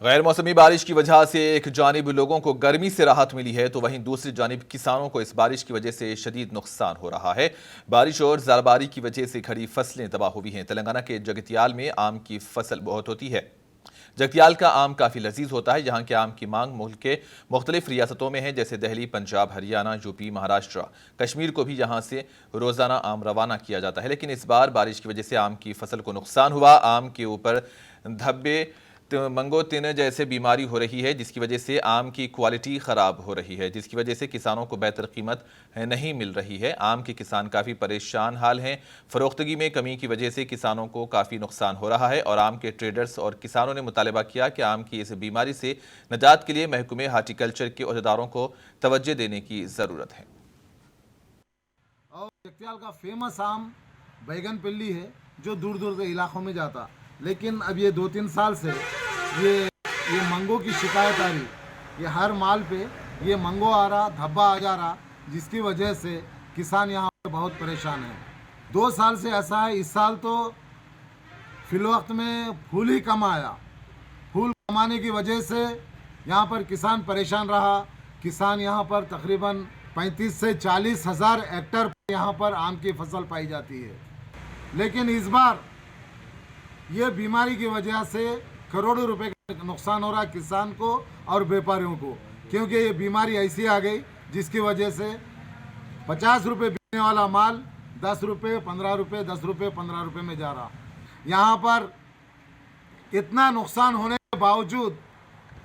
गैर मौसमी बारिश की वजह से एक जानिब लोगों को गर्मी से राहत मिली है तो वहीं दूसरी जानिब किसानों को इस बारिश की वजह से शदीद नुकसान हो रहा है। बारिश और ज़ालबारी की वजह से खड़ी फसलें तबाह हुई हैं। तेलंगाना के जगतियाल में आम की फसल बहुत होती है। जगतियाल का आम काफ़ी लजीज होता है। यहाँ के आम की मांग मुल्क के मुख्तलिफ रियासतों में है, जैसे दिल्ली, पंजाब, हरियाणा, यूपी, महाराष्ट्र, कश्मीर को भी यहाँ से रोज़ाना आम रवाना किया जाता है। लेकिन इस बार बारिश की वजह से आम की फसल को नुकसान हुआ। आम के ऊपर धब्बे, मंगोतिन जैसे बीमारी हो रही है, जिसकी वजह से आम की क्वालिटी ख़राब हो रही है, जिसकी वजह से किसानों को बेहतर कीमत नहीं मिल रही है। आम के किसान काफ़ी परेशान हाल हैं। फ़रोख्तगी में कमी की वजह से किसानों को काफ़ी नुकसान हो रहा है और आम के ट्रेडर्स और किसानों ने मुतालबा किया कि आम की इस बीमारी से निजात के लिए महकमे हार्टिकल्चर के अहदेदारों को तवज्जो देने की ज़रूरत है। और जगतियाल का फेमस आम बैगन पिल्ली है जो दूर दूर के इलाकों में जाता, लेकिन अब ये 2-3 साल से ये मंगो की शिकायत आ रही। ये हर माल पे ये मंगो आ रहा, धब्बा आ जा रहा, जिसकी वजह से किसान यहाँ पर बहुत परेशान है। 2 साल से ऐसा है। इस साल तो फिलवक्त में फूल ही कम आया। फूल कम आने की वजह से यहाँ पर किसान परेशान रहा। किसान यहाँ पर तकरीबन 35 से 40 हज़ार हेक्टर यहाँ पर आम की फसल पाई जाती है। लेकिन इस बार ये बीमारी की वजह से करोड़ों रुपए का नुकसान हो रहा है किसान को और व्यापारियों को, क्योंकि ये बीमारी ऐसी आ गई जिसकी वजह से 50 रुपये बिकने वाला माल 10 रुपये, 15 रुपये, 10 रुपये, 15 रुपये में जा रहा। यहाँ पर इतना नुकसान होने के बावजूद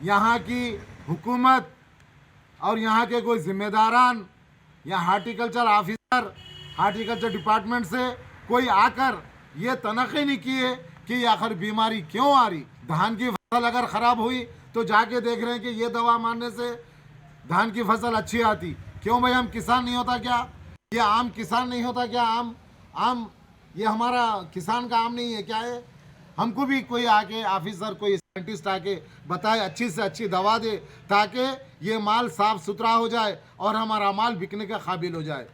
यहाँ की हुकूमत और यहाँ के कोई जिम्मेदारान या हार्टिकल्चर ऑफिसर, हार्टिकल्चर डिपार्टमेंट से कोई आकर ये तनख्ही नहीं किए कि ये आखिर बीमारी क्यों आ रही। धान की फसल अगर ख़राब हुई तो जाके देख रहे हैं कि ये दवा मारने से धान की फसल अच्छी आती। क्यों भाई, हम किसान नहीं होता क्या? ये आम किसान नहीं होता क्या? आम ये हमारा किसान का आम नहीं है क्या? है हमको भी कोई आके ऑफिसर, कोई साइंटिस्ट आके बताए, अच्छी से अच्छी दवा दे, ताकि ये माल साफ़ सुथरा हो जाए और हमारा माल बिकने के काबिल हो जाए।